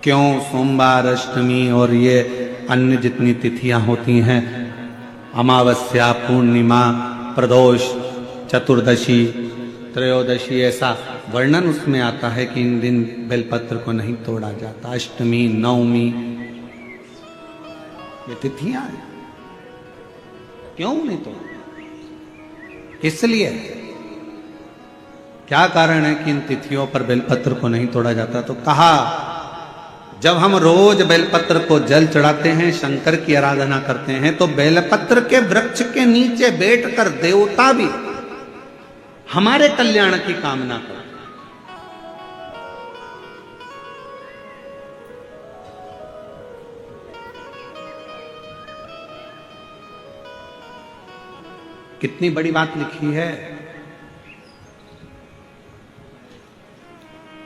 क्यों सोमवार, अष्टमी और ये अन्य जितनी तिथियां होती हैं, अमावस्या, पूर्णिमा, प्रदोष, चतुर्दशी, त्रयोदशी, ऐसा वर्णन उसमें आता है कि इन दिन बेलपत्र को नहीं तोड़ा जाता। अष्टमी, नवमी, ये तिथियां हैं, क्यों नहीं तोड़ा? इसलिए क्या कारण है कि इन तिथियों पर बेलपत्र को नहीं तोड़ा जाता? तो कहा, जब हम रोज बेलपत्र को जल चढ़ाते हैं, शंकर की आराधना करते हैं, तो बेलपत्र के वृक्ष के नीचे बैठकर देवता भी हमारे कल्याण की कामना करते हैं। कितनी बड़ी बात लिखी है।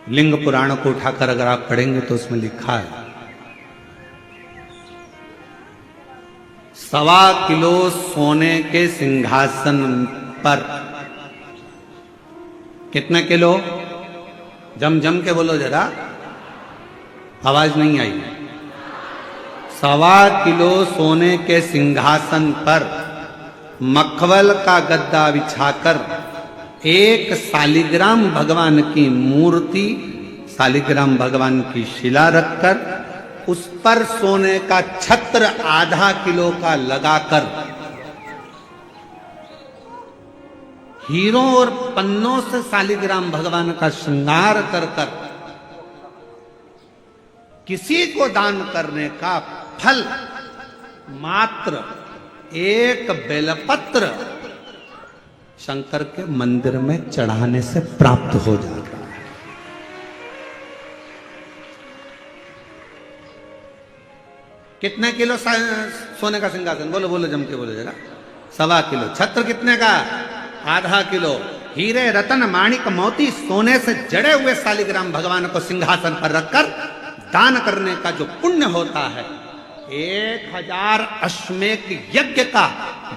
लिंग पुराण को उठाकर अगर आप पढ़ेंगे तो उसमें लिखा है, 1.25 किलो सोने के सिंहासन पर, कितने किलो? जम के बोलो जरा, आवाज नहीं आई। 1.25 किलो सोने के सिंहासन पर मखमल का गद्दा बिछाकर एक शालिग्राम भगवान की मूर्ति, शालिग्राम भगवान की शिला रखकर उस पर सोने का छत्र 0.5 किलो का लगाकर हीरों और पन्नों से शालिग्राम भगवान का श्रृंगार कर कर किसी को दान करने का फल मात्र एक बेलपत्र शंकर के मंदिर में चढ़ाने से प्राप्त हो जाता है। कितने किलो सोने का सिंहासन? बोलो बोलो, जम के बोलो जरा। 1.25 किलो। छत्र कितने का? 0.5 किलो। हीरे, रतन, माणिक, मोती, सोने से जड़े हुए शालिग्राम भगवान को सिंहासन पर रखकर दान करने का जो पुण्य होता है, 1000 अश्वमेध यज्ञ का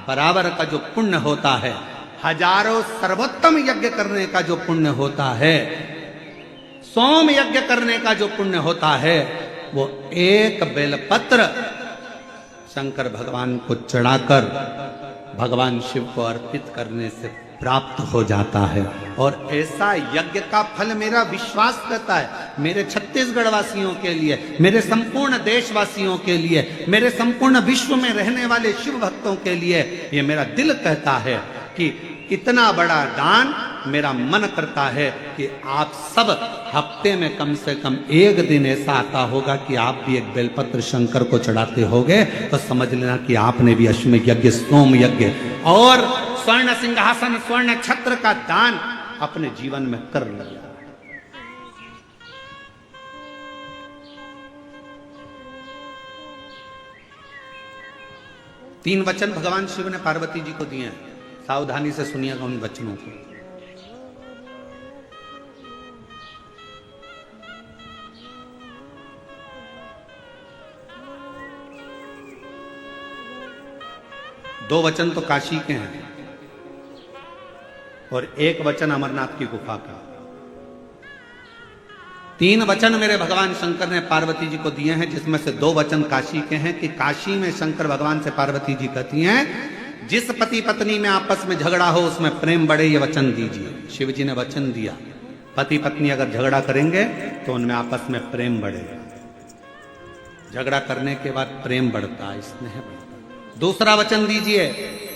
बराबर का जो पुण्य होता है, हजारों सर्वोत्तम यज्ञ करने का जो पुण्य होता है, सोम यज्ञ करने का जो पुण्य होता है, वो एक बेलपत्र शंकर भगवान को चढ़ाकर भगवान शिव को अर्पित करने से प्राप्त हो जाता है। और ऐसा यज्ञ का फल मेरा विश्वास करता है, मेरे छत्तीसगढ़ वासियों के लिए, मेरे संपूर्ण देशवासियों के लिए, मेरे संपूर्ण विश्व में रहने वाले शिव भक्तों के लिए, ये मेरा दिल कहता है कि इतना बड़ा दान मेरा मन करता है कि आप सब हफ्ते में कम से कम एक दिन ऐसा आता होगा कि आप भी एक बेलपत्र शंकर को चढ़ाते होगे, तो समझ लेना कि आपने भी अश्वमेध यज्ञ, सोम यज्ञ और स्वर्ण सिंहासन, स्वर्ण छत्र का दान अपने जीवन में कर लिया। तीन वचन भगवान शिव ने पार्वती जी को दिए हैं, सावधानी से सुनिएगा उन वचनों को। दो वचन तो काशी के हैं और एक वचन अमरनाथ की गुफा का। 3 वचन मेरे भगवान शंकर ने पार्वती जी को दिए हैं, जिसमें से 2 वचन काशी के हैं कि काशी में शंकर भगवान से पार्वती जी कहती हैं, जिस पति पत्नी में आपस में झगड़ा हो उसमें प्रेम बढ़े, ये वचन दीजिए। शिव जी ने वचन दिया, पति पत्नी अगर झगड़ा करेंगे तो उनमें आपस में प्रेम बढ़ेगा। झगड़ा करने के बाद प्रेम बढ़ता है, स्नेह बढ़ता है। दूसरा वचन दीजिए,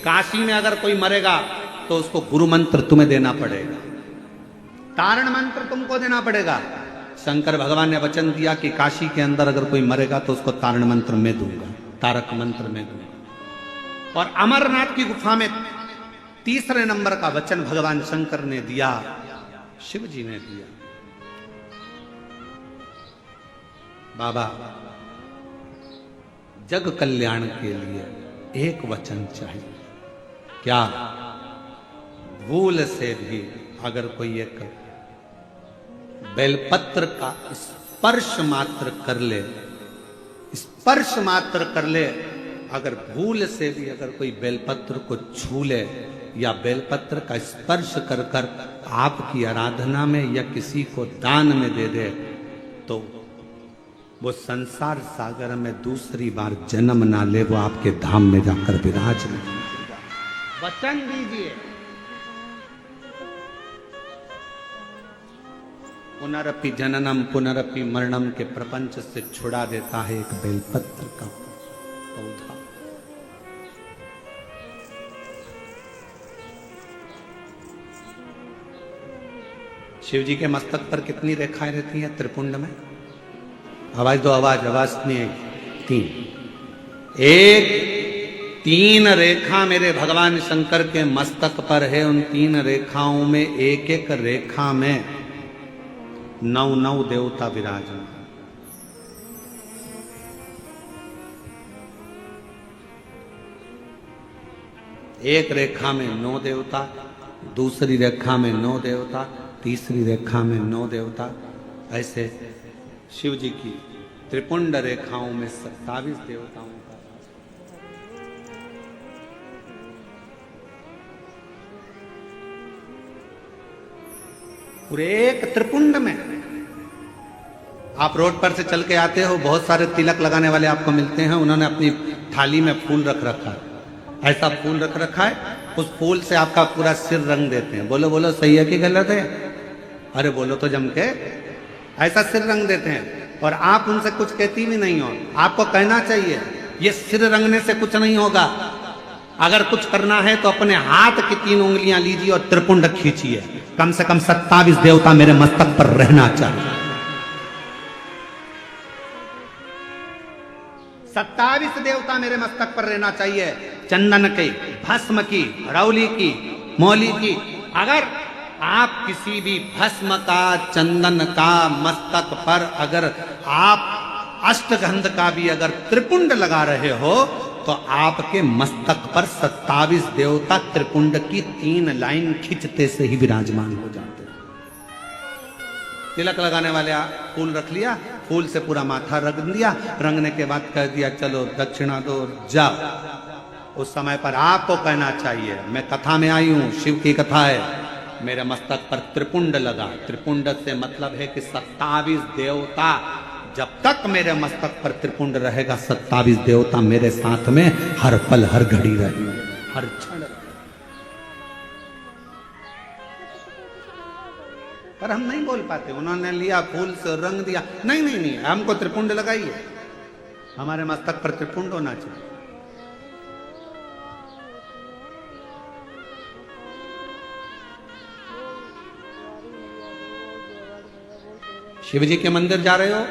काशी में अगर कोई मरेगा तो उसको गुरु मंत्र तुम्हें देना पड़ेगा, तारण मंत्र तुमको देना पड़ेगा। शंकर भगवान ने वचन दिया कि काशी के अंदर अगर कोई मरेगा तो उसको तारण मंत्र में दूंगा, तारक मंत्र में दूंगा। और अमरनाथ की गुफा में तीसरे नंबर का वचन भगवान शंकर ने दिया, शिव जी ने दिया, बाबा जग कल्याण के लिए एक वचन चाहिए। क्या? भूल से भी अगर कोई एक बेलपत्र का स्पर्श मात्र कर ले, स्पर्श मात्र कर ले, अगर भूल से भी अगर कोई बेलपत्र को छू ले या बेलपत्र का स्पर्श कर कर आपकी आराधना में या किसी को दान में दे दे, तो वो संसार सागर में दूसरी बार जन्म ना ले, वो आपके धाम में जाकर विराज ले। वचन दीजिए। पुनरपि जननम पुनरपि मरणम के प्रपंच से छुड़ा देता है एक बेलपत्र का पौधा। शिव जी के मस्तक पर कितनी रेखाएं रहती हैं त्रिपुंड में? आवाज दो, आवाज आवाज नहीं है। तीन रेखा मेरे भगवान शंकर के मस्तक पर है। उन तीन रेखाओं में एक एक रेखा में 9 देवता विराजमान। एक रेखा में 9 देवता, दूसरी रेखा में 9 देवता, तीसरी रेखा में 9 देवता। ऐसे शिव जी की त्रिपुंड रेखाओं में 27 देवताओं का। पूरे एक त्रिपुंड में। आप रोड पर से चल के आते हो, बहुत सारे तिलक लगाने वाले आपको मिलते हैं। उन्होंने अपनी थाली में फूल रख रखा है, ऐसा फूल रख रखा है। उस फूल से आपका पूरा सिर रंग देते हैं। बोलो बोलो, सही है कि गलत है? अरे बोलो तो जम के। ऐसा सिर रंग देते हैं और आप उनसे कुछ कहती भी नहीं हो। आपको कहना चाहिए ये सिर रंगने से कुछ नहीं होगा। अगर कुछ करना है तो अपने हाथ की 3 उंगलियां लीजिए और त्रिपुंड खींचिए। कम से कम 27 देवता मेरे मस्तक पर रहना चाहिए। 27 देवता मेरे मस्तक पर रहना चाहिए। चंदन की, भस्म की, रौली की, मौली की। अगर आप किसी भी भस्म का, चंदन का मस्तक पर अगर आप अष्टगंध का भी अगर त्रिपुंड लगा रहे हो तो आपके मस्तक पर 27 देवता त्रिपुंड की 3 लाइन खींचते से ही विराजमान हो जाते हैं। तिलक लगाने वाले फूल रख लिया, फूल से पूरा माथा रंग दिया, रंगने के बाद कह दिया चलो दक्षिणा दो जाओ। उस समय पर आपको कहना चाहिए मैं कथा में आई हूं, शिव की कथा है, मेरे मस्तक पर त्रिपुंड लगा। त्रिपुंड से मतलब है कि 27 देवता, जब तक मेरे मस्तक पर त्रिपुंड रहेगा 27 देवता मेरे साथ में हर पल हर घड़ी रहेंगे, हर क्षण। पर हम नहीं बोल पाते। उन्होंने लिया फूल से रंग दिया, नहीं नहीं नहीं, हमको त्रिपुंड लगाइए, हमारे मस्तक पर त्रिपुंड होना चाहिए। शिव जी के मंदिर जा रहे हो,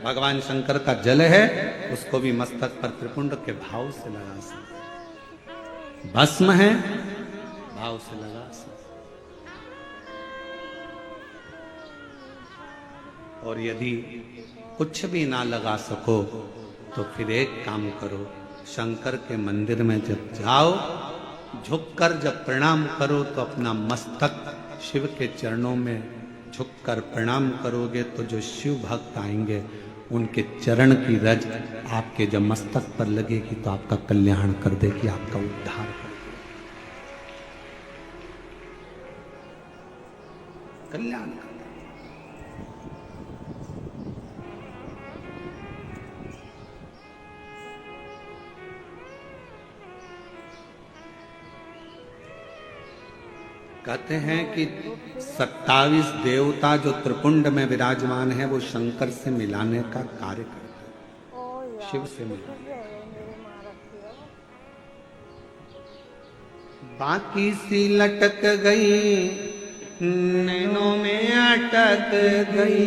भगवान शंकर का जल है, उसको भी मस्तक पर त्रिपुंड के भाव से लगा सकते। भस्म है, भाव से लगा सकते। और यदि कुछ भी ना लगा सको तो फिर एक काम करो, शंकर के मंदिर में जब जाओ, झुककर जब प्रणाम करो तो अपना मस्तक शिव के चरणों में झुककर प्रणाम करोगे तो जो शिव भक्त आएंगे उनके चरण की रज आपके जब मस्तक पर लगेगी तो आपका कल्याण कर देगी, आपका उद्धार कर देगी, कल्याण कर देगी। कहते हैं कि 27 देवता जो त्रिपुंड में विराजमान है वो शंकर से मिलाने का कार्य करते हैं, शिव से मिलाने। बाकी सी लटक गई, नैनों में अटक गई,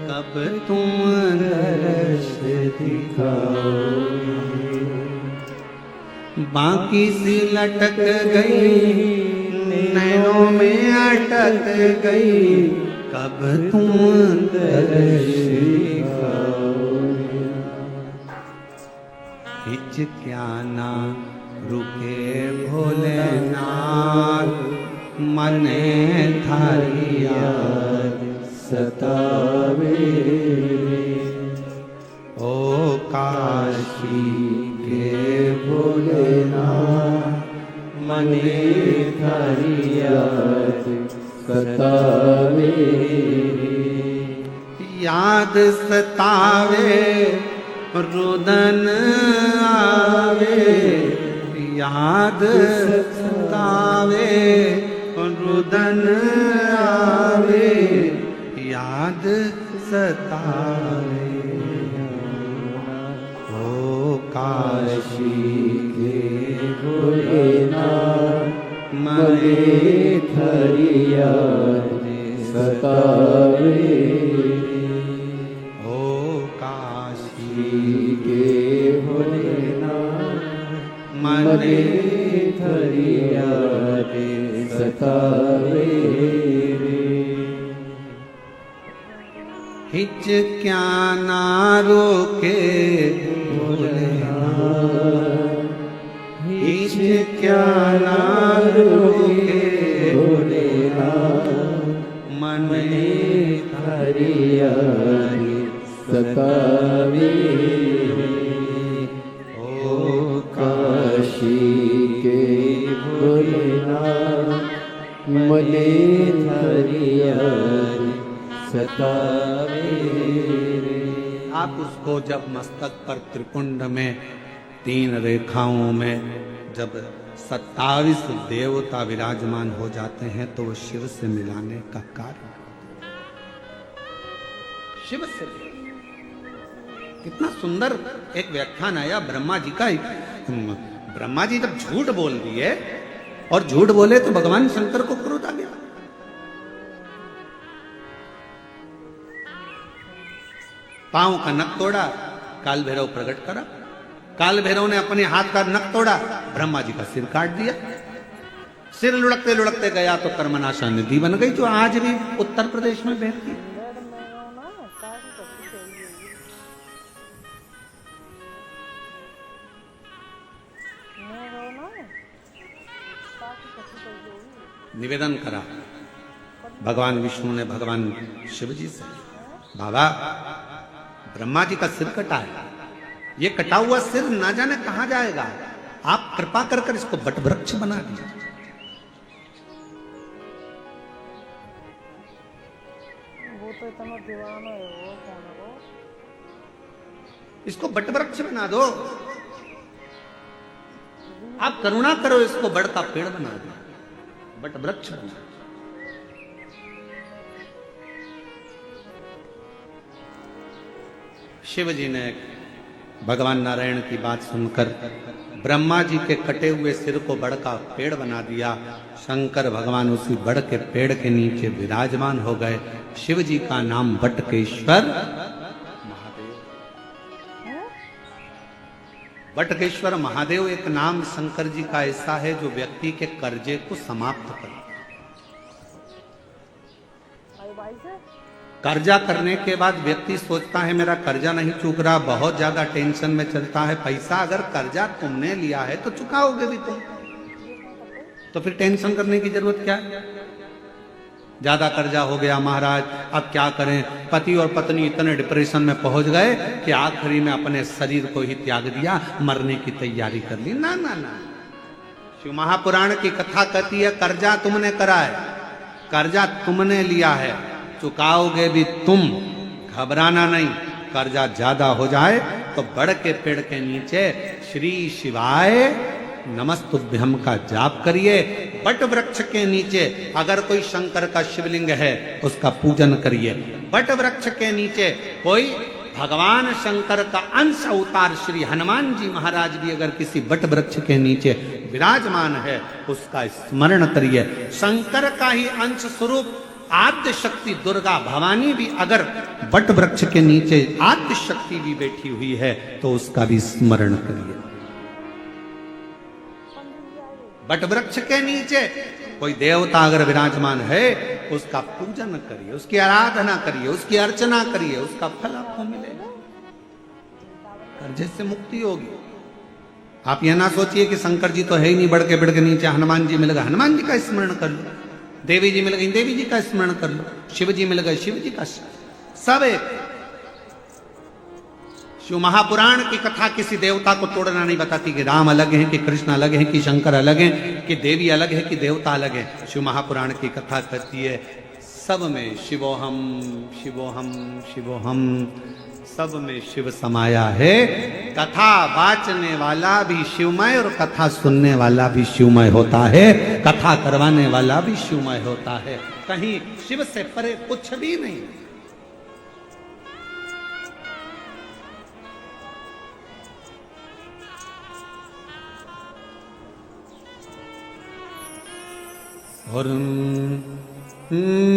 कब तुम दर्श दिखाओ। बाकी सी लटक गई, नैनों में अटक गई, कब तुम दर्श दिखाओगे। हिचक्याना रुके भोलेनाथ, मने थारी याद सतावे। ओ काशी के भोलेनाथ, मने थारी याद सतावे। या याद सतावे रुदन आवे, याद सतावे रुदन आवे, याद सतावे। ओ काशी के भोलेनाथ मरे थरिया सतावे, ओ काशी के भोलेनाथ मरे थरिया सतावे। हिच क्या ना रोके भोलेनाथ, हिच क्या ना रोके भोलेनाथ मने हरिया सतावे। ओ काशी के भोलेनाथ मने हरिया सतावे। आप उसको जब मस्तक पर त्रिपुंड में 3 रेखाओं में जब 27 देवता विराजमान हो जाते हैं तो वो शिव से मिलाने का कार्य, शिव से। कितना सुंदर एक व्याख्यान आया ब्रह्मा जी का। ब्रह्मा जी जब झूठ बोल दिए और झूठ बोले तो भगवान शंकर को क्रोध आ गया। पांव का नख तोड़ा, काल भैरव प्रकट करा, काल भैरव ने अपने हाथ का नख तोड़ा, ब्रह्मा जी का सिर काट दिया। सिर लुढ़कते लुढ़कते गया तो कर्मनाशा नदी बन गई, जो आज भी उत्तर प्रदेश में बहती है। निवेदन करा भगवान विष्णु ने भगवान शिव जी से, बाबा ब्रह्मा जी का सिर कटा है, ये कटा हुआ सिर ना जाने कहां जाएगा, आप कृपा कर कर इसको बट वृक्ष बना दीजिए। वो तो इतना दीवाना है, वो कौन है वो? इसको बट वृक्ष बना दो, आप करुणा करो, इसको बड़ का पेड़ बना दो, बट वृक्ष बना दो। शिव जी ने भगवान नारायण की बात सुनकर ब्रह्मा जी के कटे हुए सिर को बड़ का पेड़ बना दिया। शंकर भगवान उसी बड़ के पेड़ के नीचे विराजमान हो गए। शिव जी का नाम बटकेश्वर महादेव। बटकेश्वर महादेव एक नाम शंकर जी का ऐसा है जो व्यक्ति के कर्जे को समाप्त करे। कर्जा करने के बाद व्यक्ति सोचता है मेरा कर्जा नहीं चूक रहा, बहुत ज्यादा टेंशन में चलता है। पैसा अगर कर्जा तुमने लिया है तो चुकाओगे भी तुम, तो फिर टेंशन करने की जरूरत क्या है। ज्यादा कर्जा हो गया महाराज, अब क्या करें। पति और पत्नी इतने डिप्रेशन में पहुंच गए कि आखिरी में अपने शरीर को ही त्याग दिया, मरने की तैयारी कर ली। ना ना ना, शिव महापुराण की कथा कहती है कर्जा तुमने करा है, कर्जा तुमने लिया है, चुकाओगे भी तुम, घबराना नहीं। कर्जा ज्यादा हो जाए तो बड़ के पेड़ के नीचे श्री शिवाय नमस्तुभ्यम का जाप करिए। बट वृक्ष के नीचे अगर कोई शंकर का शिवलिंग है उसका पूजन करिए। बट वृक्ष के नीचे कोई भगवान शंकर का अंश अवतार श्री हनुमान जी महाराज भी अगर किसी बट वृक्ष के नीचे विराजमान है उसका स्मरण करिए। शंकर का ही अंश स्वरूप आद्य शक्ति दुर्गा भवानी भी अगर बट वृक्ष के नीचे आद्य शक्ति भी बैठी हुई है तो उसका भी स्मरण करिए। बट वृक्ष के नीचे कोई देवता अगर विराजमान है उसका पूजन करिए, उसकी आराधना करिए, उसकी अर्चना करिए, उसका फल आपको मिलेगा, कर्जे से मुक्ति होगी। आप यह ना सोचिए कि शंकर जी तो है ही नहीं, बढ़ के नीचे हनुमान जी मिल गए, हनुमान जी का स्मरण कर लो। देवी जी मिल गई, देवी जी का स्मरण कर लो। शिव जी मिल गए, शिव जी का। सब एक। शिव महापुराण की कथा किसी देवता को तोड़ना नहीं बताती कि राम अलग हैं, कि कृष्ण अलग हैं, कि शंकर अलग हैं, कि देवी अलग है, कि देवता अलग है। शिव महापुराण की कथा कहती है सब में शिवोहम शिवोहम शिवोहम, सब में शिव समाया है। कथा वाचने वाला भी शिवमय और कथा सुनने वाला भी शिवमय होता है, कथा करवाने वाला भी शिवमय होता है। कहीं शिव से परे कुछ भी नहीं। और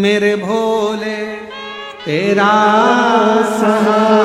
मेरे भोले तेरा सहारा